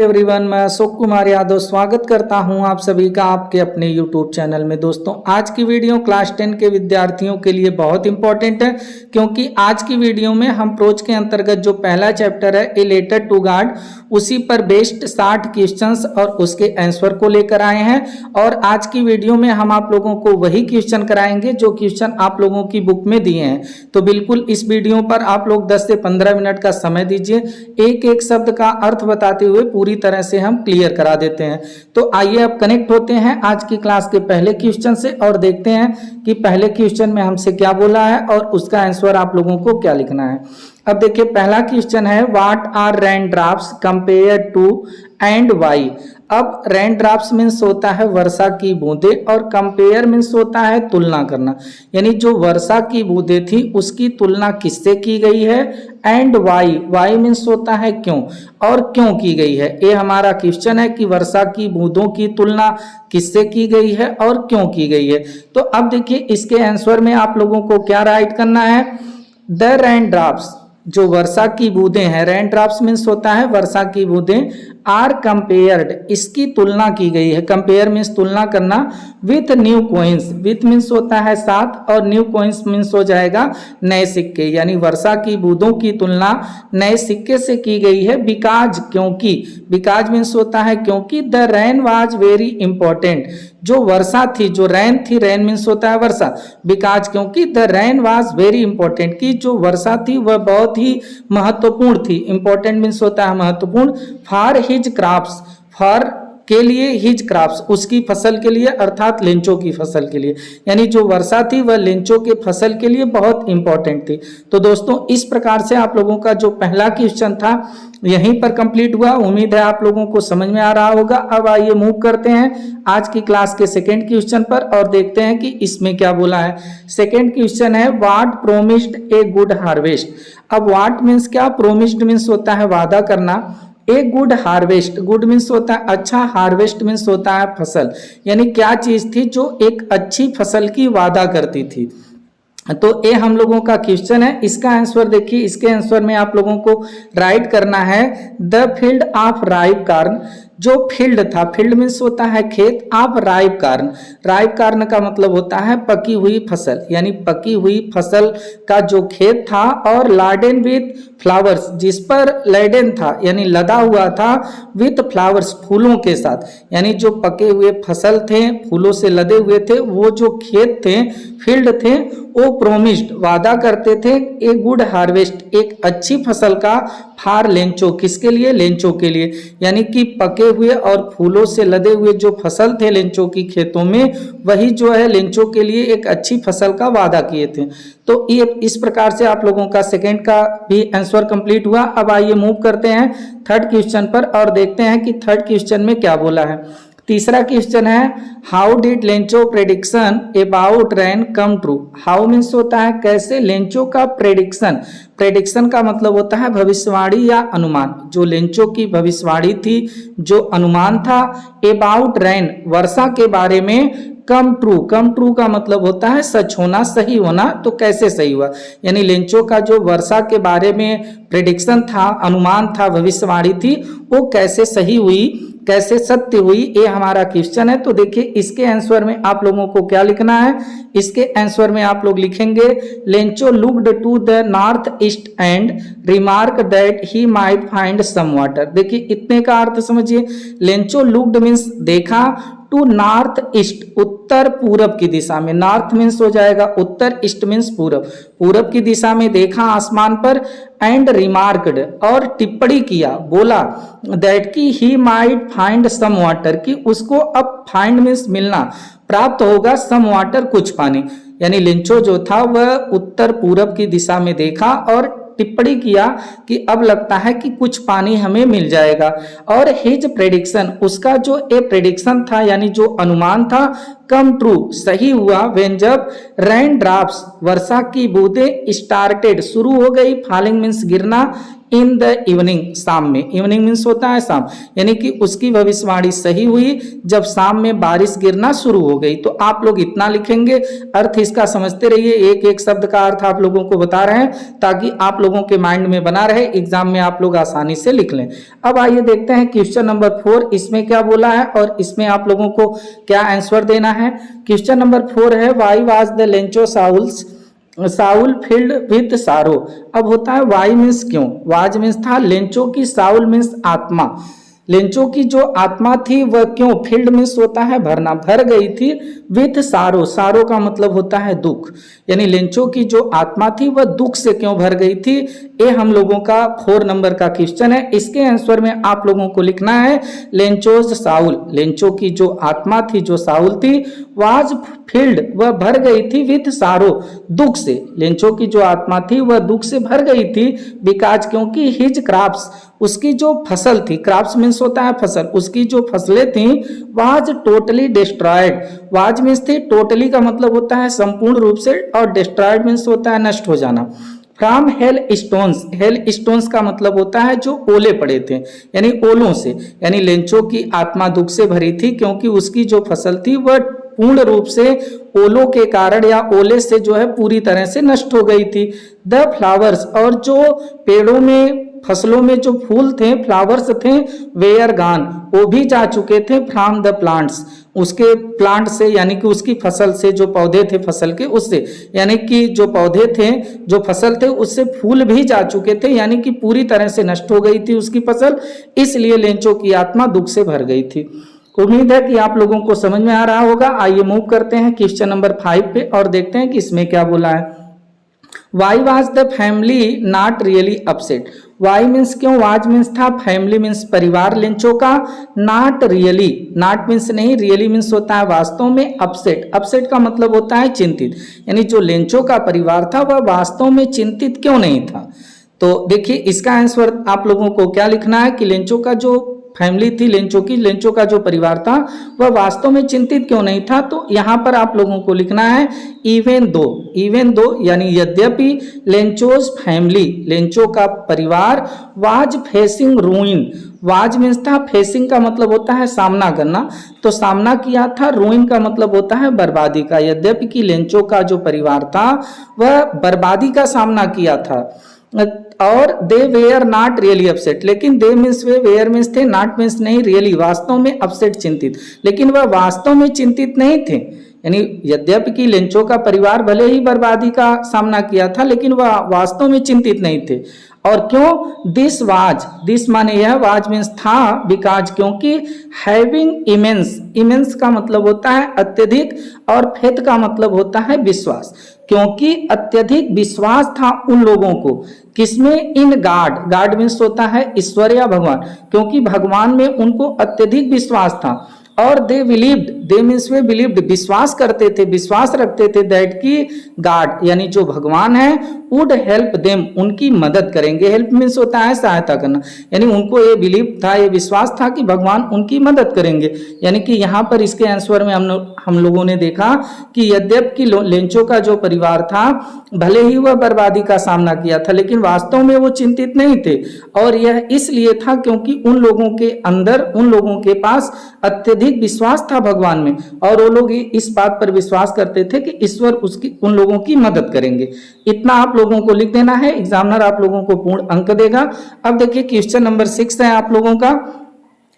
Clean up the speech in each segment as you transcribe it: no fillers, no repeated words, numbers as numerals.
Everyone, मैं अशोक कुमार यादव स्वागत करता हूं आप सभी का आपके अपने यूट्यूब चैनल में। दोस्तों, आज की वीडियो क्लास 10 के विद्यार्थियों के लिए बहुत इंपॉर्टेंट है, क्योंकि आज की वीडियो में हम प्रोज के अंतर्गत जो पहला चैप्टर है ए लेटर टू गॉड, उसी पर बेस्ड 60 क्वेश्चंस और उसके आंसर को लेकर आए हैं। और आज की वीडियो में हम आप लोगों को वही क्वेश्चन कराएंगे जो क्वेश्चन आप लोगों की बुक में दिए हैं। तो बिल्कुल इस वीडियो पर आप लोग 10 से 15 मिनट का समय दीजिए, एक एक शब्द का अर्थ बताते हुए पूरी तरह से हम क्लियर करा देते हैं। तो आइए अब कनेक्ट होते हैं आज की क्लास के पहले क्वेश्चन से और देखते हैं कि पहले क्वेश्चन में हमसे क्या बोला है और उसका आंसर आप लोगों को क्या लिखना है। अब देखिए, पहला क्वेश्चन है what are rain drops compare to and why. अब रेन ड्रॉप्स मीन्स होता है वर्षा की बूंदें और कंपेयर मीन्स होता है तुलना करना, यानी जो वर्षा की बूंदें थी उसकी तुलना किससे की गई है। एंड वाई, वाई मीन्स होता है क्यों, और क्यों की गई है। ये हमारा क्वेश्चन है कि वर्षा की बूंदों की तुलना किससे की गई है और क्यों की गई है। तो अब देखिए, इसके आंसर में आप लोगों को क्या राइट करना है। द रेन ड्रॉप्स, जो वर्षा की बूंदें हैं, रेन ड्रॉप्स मीन्स होता है वर्षा की बूंदें, आर कंपेयर्ड, इसकी तुलना की गई है। कंपेयर मीन्स तुलना करना, with new coins, with means होता है साथ और न्यू कॉइन्स मीन्स हो जाएगा नए सिक्के, यानी वर्षा की बूंदों की तुलना नए सिक्के से की गई है। बिकॉज, क्योंकि, बिकॉज मीन्स होता है क्योंकि the rain was very important, जो वर्षा थी, जो रेन थी, रेन मीन्स होता है वर्षा, बिकॉज क्योंकि the rain was very important, की जो वर्षा थी वह बहुत ही महत्वपूर्ण थी। इंपॉर्टेंट मीन्स होता है महत्वपूर्ण, फॉर हिज क्रॉप्स, फॉर के लिए, हिज क्रॉप्स उसकी फसल के लिए, अर्थात लेंचों की फसल के लिए, यानी जो वर्षा थी वह लेंचों के फसल के लिए बहुत इंपॉर्टेंट थी। तो दोस्तों, इस प्रकार से आप लोगों का जो पहला क्वेश्चन था यहीं पर कंप्लीट हुआ। उम्मीद है आप लोगों को समझ में आ रहा होगा। अब आइए मूव करते हैं आज की क्लास के सेकेंड क्वेश्चन पर और देखते हैं कि इसमें क्या बोला है। सेकेंड क्वेश्चन है what promised a good harvest. अब व्हाट मीन्स क्या, प्रोमिस्ड मीन्स होता है वादा करना, a good harvest, good means होता है अच्छा, हार्वेस्ट मीन्स होता है फसल, यानी क्या चीज थी जो एक अच्छी फसल की वादा करती थी। तो ये हम लोगों का क्वेश्चन है। इसका आंसर देखिए, इसके आंसर में आप लोगों को राइट करना है the field of ripe corn, जो फील्ड था, फील्ड मीन्स होता है खेत, of ripe corn, ripe corn का मतलब होता है पकी हुई फसल, यानी पकी हुई फसल का जो खेत था, और लाडेन विथ फ्लावर्स, जिस पर लेडन था यानी लदा हुआ था, विथ फ्लावर्स फूलों के साथ, यानी जो पके हुए फसल थे, फूलों से लदे हुए थे, वो जो खेत थे, फील्ड थे, वो प्रोमिस्ड वादा करते थे ए गुड हार्वेस्ट, एक अच्छी फसल का, फॉर लेंचो, किसके लिए, लेंचो के लिए, यानी कि पके हुए और फूलों से लदे हुए जो फसल थे लेंचो की खेतों में, वही जो है लेंचो के लिए एक अच्छी फसल का वादा किए थे। तो ये इस प्रकार से आप लोगों का सेकंड का भी आंसर कंप्लीट हुआ। अब आइए मूव करते हैं थर्ड क्वेश्चन पर और देखते हैं कि थर्ड क्वेश्चन में क्या बोला है। तीसरा क्वेश्चन है how did Lencho prediction about rain come true. How means होता है कैसे, लेंचो का प्रेडिक्शन, प्रेडिक्शन का मतलब होता है भविष्यवाणी या अनुमान, जो लेंचो की भविष्यवाणी थी, जो अनुमान था, अबाउट रेन वर्षा के बारे में, कम ट्रू, कम ट्रू का मतलब होता है सच होना, सही होना। तो कैसे सही हुआ, यानी लेंचो का जो वर्षा के बारे में प्रेडिक्शन था, अनुमान था, भविष्यवाणी थी, वो कैसे सही हुई, कैसे सत्य हुई, ये हमारा क्वेश्चन है। तो देखिए, इसके आंसर में आप लोगों को क्या लिखना है। इसके आंसर में आप लोग लिखेंगे Lencho looked to the north east and remark that he might find some water. देखिए, इतने का अर्थ समझिए, लेंचो लुक्ड मीन्स देखा, टू नॉर्थ ईस्ट उत्तर पूरब की दिशा में, नॉर्थ मीन्स हो जाएगा उत्तर, ईस्ट मीन्स पूरब, पूरब की दिशा में देखा आसमान पर, एंड रिमार्क्ड और टिप्पणी किया, बोला, दैट की he might find some water, की उसको अब फाइंड मीन्स मिलना, प्राप्त होगा, सम वाटर कुछ पानी, यानी लेंचो जो था वह उत्तर पूरब की दिशा में देखा और टिप्पणी किया कि अब लगता है कि कुछ पानी हमें मिल जाएगा। और हिज प्रेडिक्शन, उसका जो ए प्रेडिक्शन था यानी जो अनुमान था, कम ट्रू सही हुआ व्हेन जब रेन ड्रॉप्स वर्षा की बूंदें स्टार्टेड शुरू हो गई फॉलिंग मीन्स गिरना इन द इवनिंग शाम में, इवनिंग मीन्स होता है शाम, यानी कि उसकी भविष्यवाणी सही हुई जब शाम में बारिश गिरना शुरू हो गई। तो आप लोग इतना लिखेंगे, अर्थ इसका समझते रहिए, एक एक शब्द का अर्थ आप लोगों को बता रहे हैं ताकि आप लोगों के माइंड में बना रहे, एग्जाम में आप लोग आसानी से लिख लें। अब आइए देखते हैं क्वेश्चन नंबर 4 इसमें क्या बोला है और इसमें आप लोगों को क्या आंसर देना है। क्वेश्चन नंबर 4 है why was the Lencho Saul field with सारो। अब होता है वाई मीन्स क्यों, वाज मीन्स था, लेंचो की साउल मीन्स आत्मा, लेंचो की जो आत्मा थी वह क्यों, फील्ड मीन्स होता है भरना, भर गई थी विथ सारो, सारो का मतलब होता है दुख, यानी लेंचो की जो आत्मा थी वह दुख से क्यों भर गई थी। ये हम लोगों का 4 नंबर का क्वेश्चन है। इसके आंसर में आप लोगों को लिखना है लेंचोज साउल, लेंचो की जो आत्मा थी जो साउल थी वाज फील्ड वह भर गई थी विथ सारो दुख से, लेंचो की जो आत्मा थी वह दुख से भर गई थी बिकॉज क्योंकि हिज क्रॉप्स उसकी जो फसल थी, क्रॉप्स मीन्स होता है फसल, उसकी जो फसलें थी was totally destroyed, was means थी, टोटली का मतलब होता है संपूर्ण रूप से और डिस्ट्रॉयड मीन्स होता है नष्ट हो जाना। From hail stones, hail stones का मतलब होता है जो ओले पड़े थे यानी ओलों से, यानी लेंचो की आत्मा दुख से भरी थी क्योंकि उसकी जो फसल थी वह पूर्ण रूप से ओलों के कारण या ओले से जो है पूरी तरह से नष्ट हो गई थी। द फ्लावर्स और जो पेड़ों में फसलों में जो फूल थे फ्लावर्स थे वेयर गान वो भी जा चुके थे फ्रॉम द प्लांट्स उसके प्लांट से यानी कि उसकी फसल से, जो पौधे थे फसल के उससे, यानी कि जो पौधे थे जो फसल थे उससे फूल भी जा चुके थे यानी कि पूरी तरह से नष्ट हो गई थी उसकी फसल, इसलिए लेंचो की आत्मा दुख से भर गई थी। उम्मीद है कि आप लोगों को समझ में आ रहा होगा। आइए मूव करते हैं क्वेश्चन नंबर 5 पे और देखते हैं कि इसमें क्या बोला है। Why was the family not really upset, why means क्यों, वाज मीन्स था, फैमिली मीन्स परिवार लेंचो का, नॉट रियली, नॉट मीन्स नहीं, रियली मीन्स होता है वास्तव में, अपसेट, अपसेट का मतलब होता है चिंतित, यानी जो लेंचो का परिवार था वह वास्तव में चिंतित क्यों नहीं था। तो देखिए इसका आंसर आप लोगों को क्या लिखना है कि लेंचो का जो फैमिली थी लेंचो की, लेंचो का जो परिवार था वह वास्तव में चिंतित क्यों नहीं था। तो यहाँ पर आप लोगों को लिखना है इवन दो यानी यद्यपि लेंचोज फैमिली, लेंचो का परिवार वाज फेसिंग रूइन, वाज मीन्स था, फेसिंग का मतलब होता है सामना करना, तो सामना किया था, रूइन का मतलब होता है बर्बादी का, यद्यपि कि लेंचो का जो परिवार था वह बर्बादी का सामना किया था और they were not really upset, लेकिन दे मीन्स वे, वेयर मीन्स थे, नॉट मीन्स नहीं, रियली वास्तव में, अपसेट चिंतित, लेकिन वह वास्तव में चिंतित नहीं थे, यानी यद्यपि कि लेंचो का परिवार भले ही बर्बादी का सामना किया था लेकिन वह वास्तव में चिंतित नहीं थे। और क्यों, दिस वाज, दिस माने यह, वाज मीन्स था, बिकॉज क्योंकि हैविंग इमेंस, इमेंस का मतलब होता है अत्यधिक और फेथ का मतलब होता है विश्वास, क्योंकि अत्यधिक विश्वास था उन लोगों को किसमें, इन गॉड, गॉड मीन्स होता है ईश्वर या भगवान, क्योंकि भगवान में उनको अत्यधिक विश्वास था। और they believed, they means way believed, विश्वास करते थे, विश्वास रखते थे दैट की गॉड यानी जो भगवान है वुड हेल्प देम, उनकी मदद करेंगे, हेल्प मीन्स होता है सहायता करना, यानी उनको ये बिलीव था, ये विश्वास था कि भगवान उनकी मदद करेंगे। यानी कि यहाँ पर इसके आंसर में हम लोगों ने देखा कि यद्यपि कि लेंचो का जो परिवार था भले ही वह बर्बादी का सामना किया था लेकिन वास्तव में वो चिंतित नहीं थे, और यह इसलिए था क्योंकि उन लोगों के अंदर, उन लोगों के पास अत्यधिक विश्वास था भगवान में, और वो लोग इस बात पर विश्वास करते थे कि ईश्वर उसकी, उन लोगों की मदद करेंगे। इतना आप लोगों को लिख देना है, एग्जामिनर आप लोगों को पूर्ण अंक देगा। अब देखिए क्वेश्चन नंबर 6 है आप लोगों का,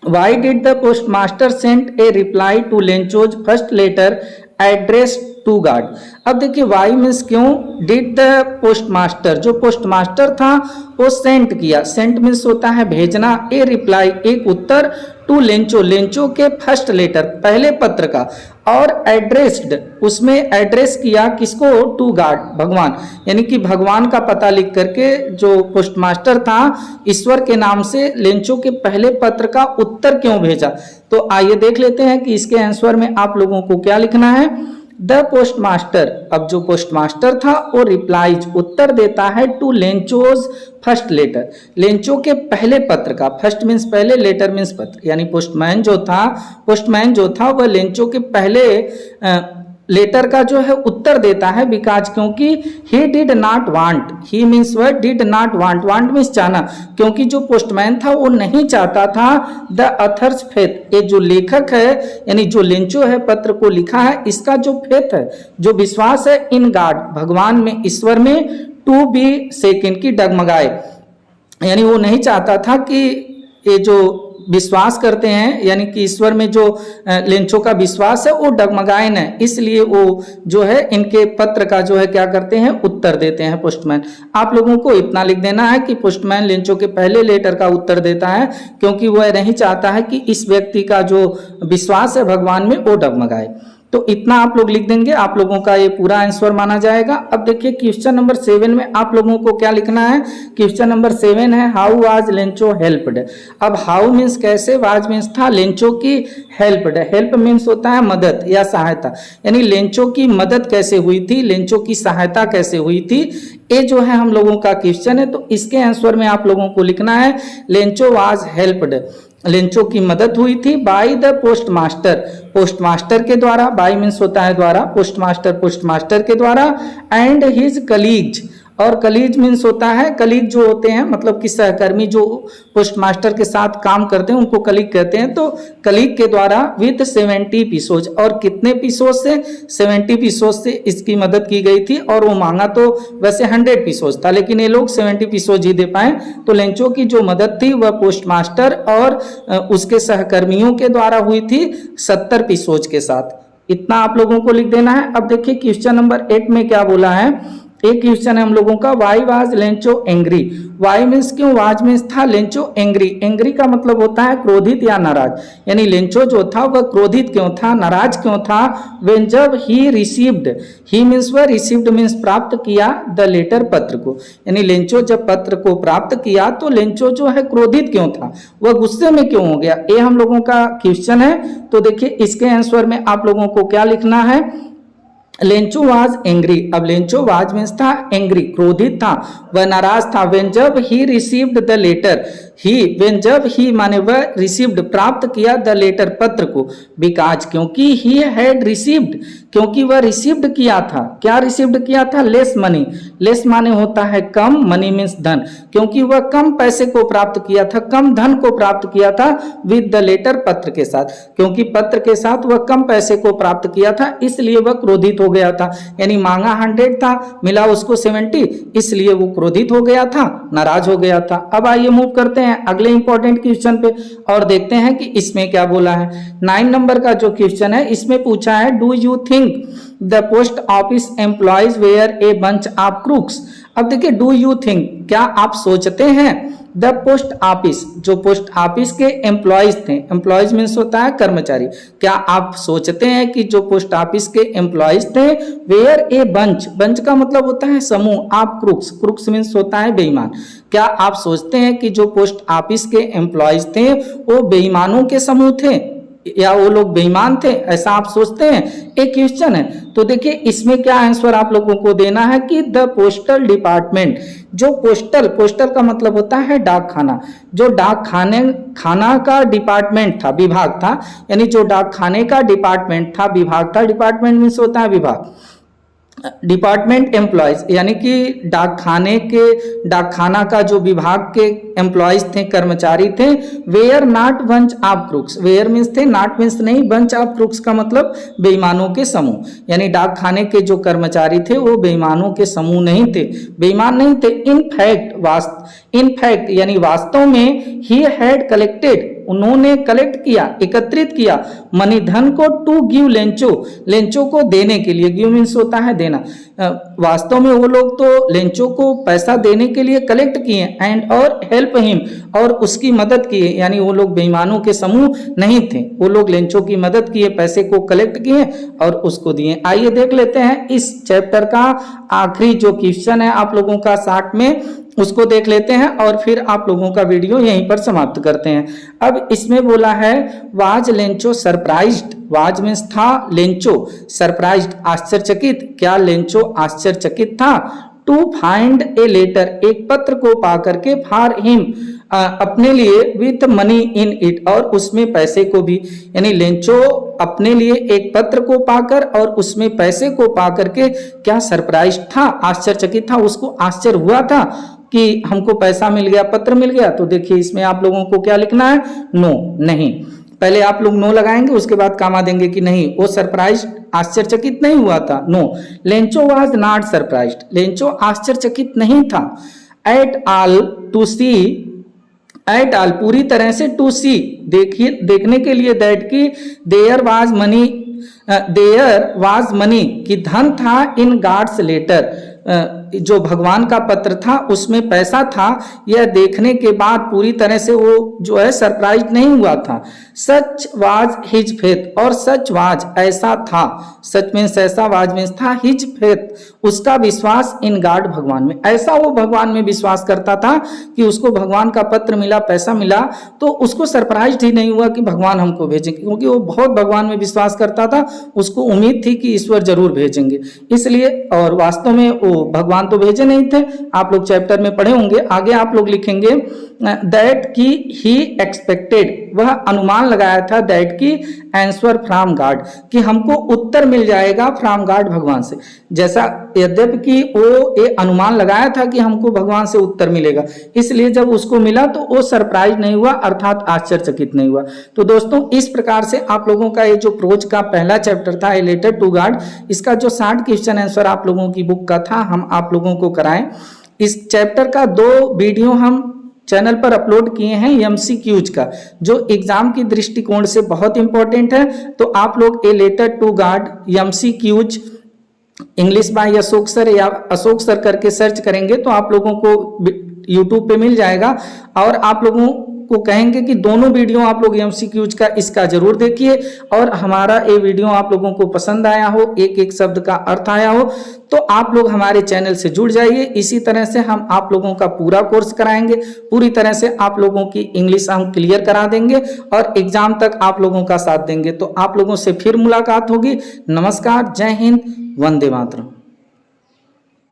Why did the postmaster send a reply to Lencho's first letter address to God. अब देखिए वाई मीन्स क्यों, डिड द पोस्टमास्टर, जो पोस्टमास्टर था वो सेंट किया, सेंट मीन्स होता है भेजना, ए रिप्लाई एक उत्तर, टू लेंचो, लेंचो के फर्स्ट लेटर पहले पत्र का, और एड्रेस्ड उसमें एड्रेस किया किसको, टू गॉड भगवान, यानी कि भगवान का पता लिख करके जो पोस्टमास्टर था ईश्वर के नाम से लेंचो के पहले पत्र का उत्तर क्यों भेजा। तो आइए देख लेते हैं कि इसके आंसर में आप लोगों को क्या लिखना है। द पोस्टमास्टर, अब जो पोस्टमास्टर था वो रिप्लाइज उत्तर देता है to Lencho's first letter, Lencho के पहले पत्र का, फर्स्ट मीन्स पहले, लेटर मीन्स पत्र, यानी पोस्टमैन जो था वह लेंचो के पहले लेटर का जो है उत्तर देता है, बिकॉज क्योंकि he did not want, he means वह did not want, want means चाहना, क्योंकि जो पोस्टमैन था वो नहीं चाहता था द अथर्स फेथ, ये जो लेखक है यानी जो लेंचो है पत्र को लिखा है, इसका जो फेथ है, जो विश्वास है, इन गॉड, भगवान में, ईश्वर में, टू बी सेकंड की डगमगाए, यानी वो नहीं चाहता था कि ये जो विश्वास करते हैं यानी कि ईश्वर में जो लेंचो का विश्वास है वो डगमगाए न, इसलिए वो जो है इनके पत्र का जो है क्या करते हैं, उत्तर देते हैं पोस्टमैन। आप लोगों को इतना लिख देना है कि पोस्टमैन लेंचो के पहले लेटर का उत्तर देता है क्योंकि वह नहीं चाहता है कि इस व्यक्ति का जो विश्वास है भगवान में वो डगमगाए। तो इतना आप लोग लिख देंगे, आप लोगों का ये पूरा आंसर माना जाएगा। अब देखिए क्वेश्चन नंबर 7 में आप लोगों को क्या लिखना है। क्वेश्चन नंबर 7 है हाउ वाज लेंचो हेल्प्ड। अब हाउ मीन्स कैसे, वाज मीन्स था, लेंचो की हेल्प्ड, हेल्प मीन्स होता है मदद या सहायता, यानी लेंचो की मदद कैसे हुई थी, लेंचो की सहायता कैसे हुई थी, ये जो है हम लोगों का क्वेश्चन है। तो इसके आंसर में आप लोगों को लिखना है लेंचो वाज हेल्प्ड, लेंचो की मदद हुई थी बाय द पोस्टमास्टर, पोस्टमास्टर के द्वारा, बाय मीन्स होता है द्वारा, पोस्टमास्टर के द्वारा, एंड हिज कलीग्स, और कलीज मीन्स होता है, कलीग जो होते हैं मतलब कि सहकर्मी जो पोस्टमास्टर के साथ काम करते हैं उनको कलीग कहते हैं। तो कलीग के द्वारा विथ 70 पीसोज, और कितने पीसोज से, 70 पीसोज से इसकी मदद की गई थी, और वो मांगा तो वैसे 100 पीसोज था लेकिन ये लोग 70 पीसोज ही दे पाए। तो लेंचो की जो मदद थी वह पोस्टमास्टर और उसके सहकर्मियों के द्वारा हुई थी 70 पीसोज के साथ। इतना आप लोगों को लिख देना है। अब देखिए क्वेश्चन नंबर 8 में क्या बोला है। एक क्वेश्चन है हम लोगों का, why was Lencho angry, why means क्यों, वाज मीन्स था, लेंचो एंग्री, एंग्री का मतलब होता है क्रोधित या नाराज, यानी लेंचो जो था वह क्रोधित क्यों था, नाराज क्यों था, व्हेन जब ही रिसीव्ड, ही मीन्स वह, रिसीव्ड मीन्स प्राप्त किया, द लेटर पत्र को, यानी लेंचो जब पत्र को प्राप्त किया तो लेंचो जो है क्रोधित क्यों था, वह गुस्से में क्यों हो गया, ये हम लोगों का क्वेश्चन है। तो देखिए इसके आंसर में आप लोगों को क्या लिखना है, लेंचो वाज एंग्री। अब लेंचो वाज मीन्स था एंग्री, क्रोधित था, वह नाराज था, व्हेन जब he received the letter, he when जब ही माने वह, रिसीव्ड प्राप्त किया, द लेटर पत्र को, बिकॉज क्योंकि ही हैड रिसीव्ड, क्योंकि वह रिसीव्ड किया था, क्या रिसीव्ड किया था, लेस मनी, लेस माने होता है कम, मनी मीन्स धन, क्योंकि वह कम पैसे को प्राप्त किया था, कम धन को प्राप्त किया था, विद द लेटर पत्र के साथ, क्योंकि पत्र के साथ वह कम पैसे को प्राप्त किया था इसलिए वह क्रोधित हो गया था, यानी मांगा 100 था मिला उसको 70, इसलिए वो क्रोधित हो गया था, नाराज हो गया था। अब आइए मूव करते हैं अगले इंपॉर्टेंट क्वेश्चन पे और देखते हैं कि इसमें क्या बोला है। 9 नंबर का जो क्वेश्चन है इसमें पूछा है, do you think the post office employees were a bunch of crooks. अब देखिए डू यू थिंक, क्या आप सोचते हैं, द पोस्ट ऑफिस, जो पोस्ट ऑफिस के एम्प्लॉयज थे, एम्प्लॉयज मीन्स होता है कर्मचारी, क्या आप सोचते हैं कि जो पोस्ट ऑफिस के एम्प्लॉयज थे, वेयर ए बंच, बंच का मतलब होता है समूह, आप क्रूक्स, क्रूक्स मीन्स होता है बेईमान, क्या आप सोचते हैं कि जो पोस्ट ऑफिस के एम्प्लॉयज थे वो बेईमानों के समूह थे या वो लोग बेईमान थे, ऐसा आप सोचते हैं, एक क्वेश्चन है। तो देखिए इसमें क्या आंसर आप लोगों को देना है कि द पोस्टल डिपार्टमेंट, जो पोस्टल, पोस्टल का मतलब होता है डाक खाना, जो डाक खाना का डिपार्टमेंट था, विभाग था, यानी जो डाक खाने का डिपार्टमेंट था, विभाग था, डिपार्टमेंट मीन्स होता है विभाग, डिपार्टमेंट एम्प्लॉयज यानी कि डाक खाना का जो विभाग के एम्प्लॉयज थे, कर्मचारी थे, were not bunch of crooks, were means थे, नॉट मीन्स नहीं, बंच ऑफ क्रूक्स का मतलब बेईमानों के समूह, यानी डाक खाने के जो कर्मचारी थे वो बेईमानों के समूह नहीं थे, बेईमान नहीं थे। इन फैक्ट यानी वास्तव में, ही हैड कलेक्टेड, उन्होंने कलेक्ट किया, एकत्रित किया, मनी धन को, टू गिव लेंचो, लेंचो को देने के लिए, गिव मीन्स होता है देना, वास्तव में वो लोग तो लेंचो को पैसा देने के लिए कलेक्ट किए, एंड और हेल्प हिम, और उसकी मदद किए, यानी वो लोग बेईमानों के समूह नहीं थे, वो लोग लेंचो की मदद किए, पैसे को कलेक्ट किए और उसको दिए। आइए देख लेते हैं इस चैप्टर का आखिरी जो क्वेश्चन है आप लोगों का 60 में, उसको देख लेते हैं और फिर आप लोगों का वीडियो यहीं पर समाप्त करते हैं। अब इसमें बोला है was Lencho surprised, was means था, लेंचो सरप्राइज्ड आश्चर्यचकित, क्या लेंचो आश्चर्यचकित था, टू फाइंड ए लेटर एक पत्र को पा करके, फॉर हिम अपने लिए, विथ मनी इन इट और उसमें पैसे को भी, यानी लेंचो अपने लिए एक पत्र को पाकर और उसमें पैसे को पाकर के क्या सरप्राइज था, आश्चर्यचकित था, उसको आश्चर्य हुआ था कि हमको पैसा मिल गया, पत्र मिल गया। तो देखिए इसमें आप लोगों को क्या लिखना है, नो, नहीं, पहले आप लोग नो लगाएंगे, उसके बाद कामा देंगे कि नहीं वो सरप्राइज आश्चर्यचकित नहीं हुआ था, no, Lencho was not surprised, Lencho आश्चर्यचकित नहीं था, at all to see, at all पूरी तरह से, टू सी देखिए देखने के लिए, दैट की there was money, there was money कि धन था, इन गॉड्स लेटर जो भगवान का पत्र था उसमें पैसा था, यह देखने के बाद पूरी तरह से वो जो है सरप्राइज नहीं हुआ था। सच वाज हिज फेथ और सच वाज ऐसा था, सच मीन्स ऐसा, वाज मीन्स था, हिज फेथ उसका विश्वास, इन गॉड भगवान में, ऐसा वो भगवान में विश्वास करता था कि उसको भगवान का पत्र मिला, पैसा मिला, तो उसको सरप्राइज ही नहीं हुआ कि भगवान हमको भेजेंगे, क्योंकि वो बहुत भगवान में विश्वास करता था, उसको उम्मीद थी कि ईश्वर जरूर भेजेंगे, इसलिए, और वास्तव में वो भगवान तो भेजे नहीं थे, आप लोग चैप्टर में पढ़े होंगे। आगे आप लोग लिखेंगे दैट की ही एक्सपेक्टेड, वह अनुमान लगाया था, दैट की आंसर फ्रॉम गॉड कि हमको उत्तर मिल जाएगा फ्रॉम गॉड भगवान से, जैसा यद्यपि कि वो ये अनुमान लगाया था कि हमको भगवान से उत्तर मिलेगा, इसलिए जब उसको मिला तो वो सरप्राइज नहीं हुआ, अर्थात आश्चर्यचकित नहीं हुआ। तो दोस्तों इस प्रकार से आप लोगों का ये जो प्रोज का पहला चैप्टर था, ए लेटर टू गॉड, इसका जो 60 क्वेश्चन आंसर आप लोगों की बुक का था, हम आप लोगों को कराएं। इस चैप्टर का 2 वीडियो हम चैनल पर अपलोड किए हैं एमसीक्यूज का, जो एग्जाम की दृष्टिकोण से बहुत इंपॉर्टेंट है। तो आप लोग a letter to God MCQs English by Ashok sir या अशोक सर करके सर्च करेंगे तो आप लोगों को यूट्यूब पे मिल जाएगा, और आप लोगों को कहेंगे कि दोनों वीडियो आप लोग एमसीक्यूज का इसका जरूर देखिए, और हमारा ये वीडियो आप लोगों को पसंद आया हो, एक एक शब्द का अर्थ आया हो, तो आप लोग हमारे चैनल से जुड़ जाइए। इसी तरह से हम आप लोगों का पूरा कोर्स कराएंगे, पूरी तरह से आप लोगों की इंग्लिश हम क्लियर करा देंगे और एग्जाम तक आप लोगों का साथ देंगे। तो आप लोगों से फिर मुलाकात होगी। नमस्कार, जय हिंद, वंदे मातरम।